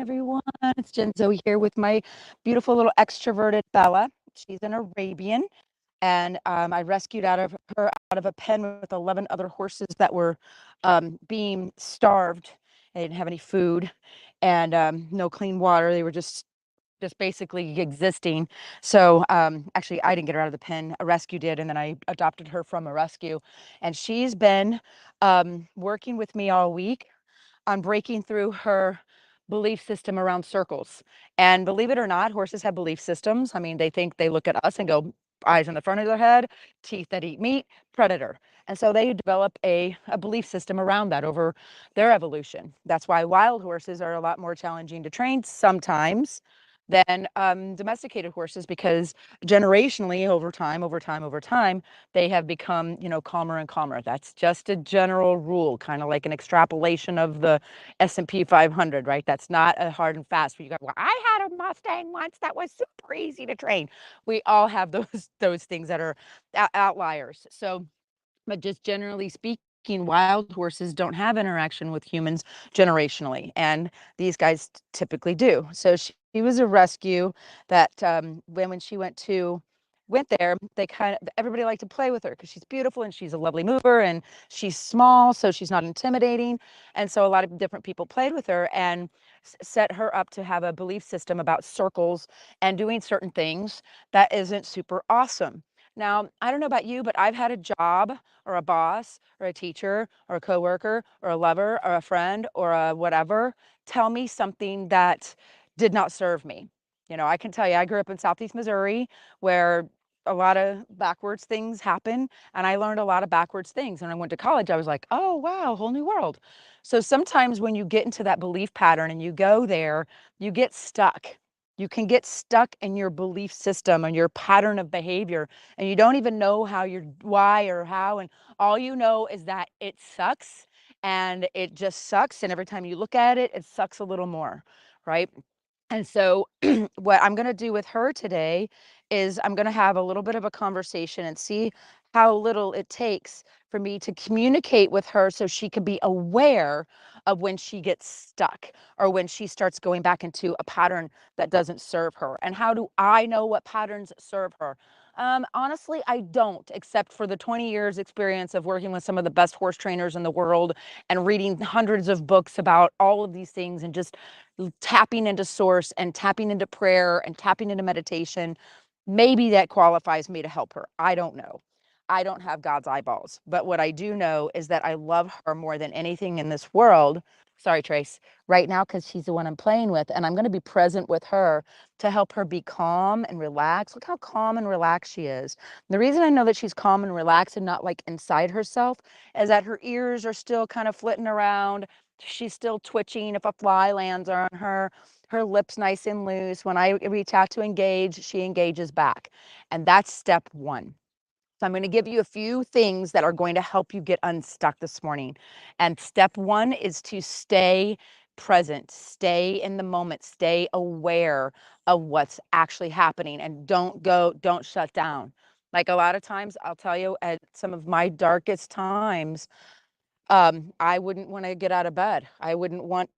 everyone. It's Jen Zoe here with my beautiful little extroverted Bella. She's an Arabian, and I rescued her out of a pen with 11 other horses that were being starved. They didn't have any food and no clean water. They were just basically existing. So actually, I didn't get her out of the pen. A rescue did, and then I adopted her from a rescue, and she's been working with me all week on breaking through her belief system around circles. And believe it or not, horses have belief systems. I mean, they think they look at us and go, eyes in the front of their head, teeth that eat meat, predator. And so they develop a belief system around that over their evolution. That's why wild horses are a lot more challenging to train sometimes than domesticated horses, because generationally, over time, they have become, calmer and calmer. That's just a general rule, kind of like an extrapolation of the S&P 500, right? That's not a hard and fast where you go, well, I had a Mustang once that was super easy to train. We all have those things that are outliers. So, but just generally speaking, wild horses don't have interaction with humans generationally, and these guys typically do. So she was a rescue that when she went there, they kind of everybody liked to play with her because she's beautiful and she's a lovely mover and she's small, so she's not intimidating. And so a lot of different people played with her and set her up to have a belief system about circles and doing certain things that isn't super awesome. Now, I don't know about you, but I've had a job or a boss or a teacher or a coworker or a lover or a friend or a whatever tell me something that did not serve me. I can tell you, I grew up in Southeast Missouri where a lot of backwards things happen, and I learned a lot of backwards things. When I went to college, I was like, oh, wow, whole new world. So sometimes when you get into that belief pattern and you go there, you get stuck. You can get stuck in your belief system and your pattern of behavior, and you don't even know why or how. And all you know is that it sucks, and it just sucks. And every time you look at it, it sucks a little more, right? And so, what I'm going to do with her today is I'm going to have a little bit of a conversation and see how little it takes for me to communicate with her so she can be aware of when she gets stuck or when she starts going back into a pattern that doesn't serve her. And how do I know what patterns serve her? Honestly, I don't, except for the 20 years experience of working with some of the best horse trainers in the world and reading hundreds of books about all of these things and just tapping into source and tapping into prayer and tapping into meditation. Maybe that qualifies me to help her. I don't know. I don't have God's eyeballs. But what I do know is that I love her more than anything in this world. Sorry, Trace, right now, because she's the one I'm playing with. And I'm going to be present with her to help her be calm and relaxed. Look how calm and relaxed she is. The reason I know that she's calm and relaxed and not like inside herself is that her ears are still kind of flitting around. She's still twitching if a fly lands on her. Her lips nice and loose. When I reach out to engage, she engages back. And that's step one. So I'm going to give you a few things that are going to help you get unstuck this morning. And step one is to stay present, stay in the moment, stay aware of what's actually happening, and don't shut down. Like a lot of times, I'll tell you, at some of my darkest times, I wouldn't want to get out of bed. I wouldn't want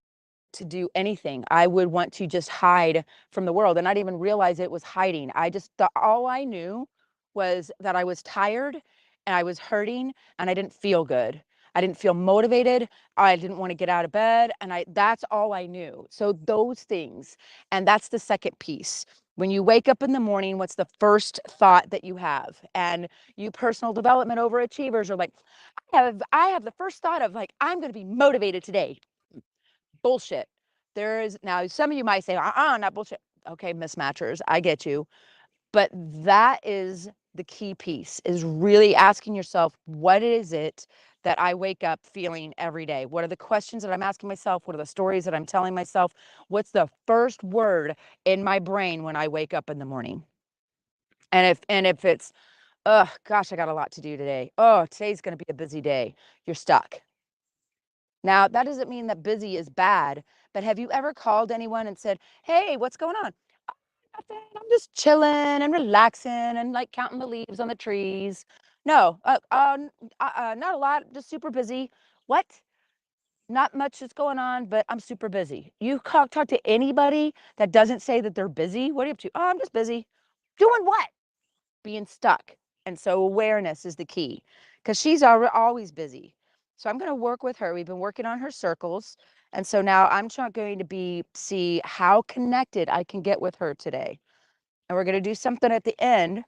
to do anything. I would want to just hide from the world and not even realize it was hiding. I just thought all I knew was that I was tired and I was hurting and I didn't feel good. I didn't feel motivated. I didn't want to get out of bed. And that's all I knew. So those things. And that's the second piece. When you wake up in the morning, what's the first thought that you have? And you personal development overachievers are like, I have the first thought of like, I'm going to be motivated today. Bullshit. There is now some of you might say, not bullshit. Okay, mismatchers, I get you. But that is the key piece, is really asking yourself, what is it that I wake up feeling every day? What are the questions that I'm asking myself? What are the stories that I'm telling myself? What's the first word in my brain when I wake up in the morning? And if it's, oh gosh, I got a lot to do today. Oh, today's going to be a busy day. You're stuck. Now, that doesn't mean that busy is bad, but have you ever called anyone and said, hey, what's going on? "Oh, nothing. I'm just chilling and relaxing and like counting the leaves on the trees. No, not a lot, just super busy. What? not much is going on, but I'm super busy. You talk to anybody that doesn't say that they're busy. What are you up to? Oh, I'm just busy. Doing what? Being stuck. And so awareness is the key because she's always busy. So I'm going to work with her. We've been working on her circles. And so now I'm going to see how connected I can get with her today. And we're going to do something at the end.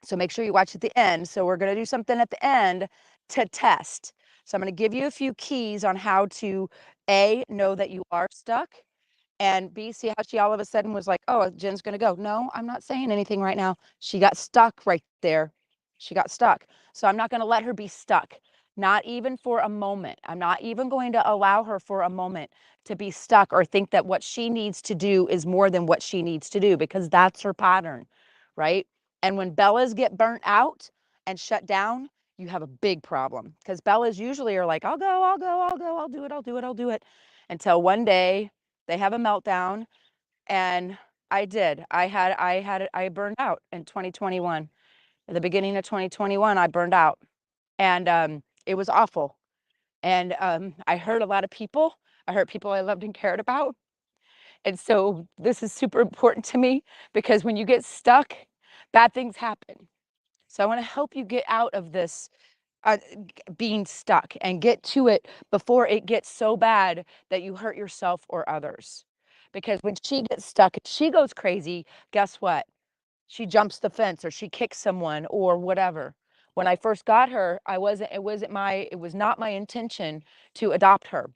So make sure you watch at the end. So we're going to do something at the end to test. So I'm going to give you a few keys on how to A, know that you are stuck, and B, see how she all of a sudden was like, oh, Jen's going to go. No, I'm not saying anything right now. She got stuck right there. She got stuck. So I'm not going to let her be stuck, not even for a moment. I'm not even going to allow her for a moment to be stuck or think that what she needs to do is more than what she needs to do, because that's her pattern, right? And when Bellas get burnt out and shut down, you have a big problem, because Bellas usually are like, I'll go, I'll go, I'll go, I'll do it, I'll do it, I'll do it, until one day they have a meltdown. And I did. I burned out in 2021. At the beginning of 2021, I burned out, and it was awful. And I hurt a lot of people. I hurt people I loved and cared about. And so this is super important to me, because when you get stuck, bad things happen. So I want to help you get out of this uh, being stuck and get to it before it gets so bad that you hurt yourself or others. Because when she gets stuck, if she goes crazy, guess what? She jumps the fence or she kicks someone or whatever. When I first got her, it was not my intention to adopt her.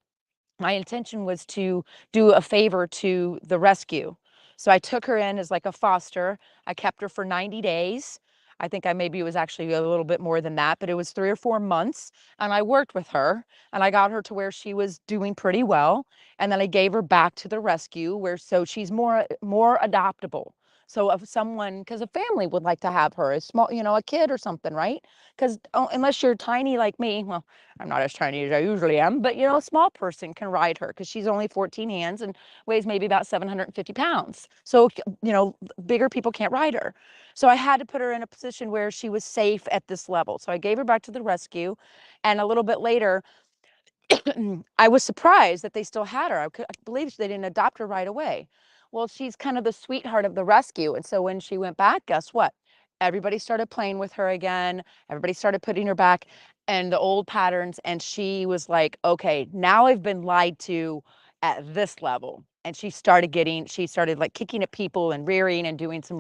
My intention was to do a favor to the rescue. So I took her in as like a foster. I kept her for 90 days. I think maybe it was actually a little bit more than that, but it was 3 or 4 months. And I worked with her and I got her to where she was doing pretty well. And then I gave her back to the rescue, where so she's more adoptable. So if someone, because a family would like to have her, a small, a kid or something, right? Because unless you're tiny like me, well, I'm not as tiny as I usually am, but a small person can ride her because she's only 14 hands and weighs maybe about 750 pounds. So, bigger people can't ride her. So I had to put her in a position where she was safe at this level. So I gave her back to the rescue. And a little bit later, I was surprised that they still had her. I believe they didn't adopt her right away. Well, she's kind of the sweetheart of the rescue. And so when she went back, guess what? Everybody started playing with her again. Everybody started putting her back and the old patterns. And she was like, okay, now I've been lied to at this level. And she started like kicking at people and rearing and doing some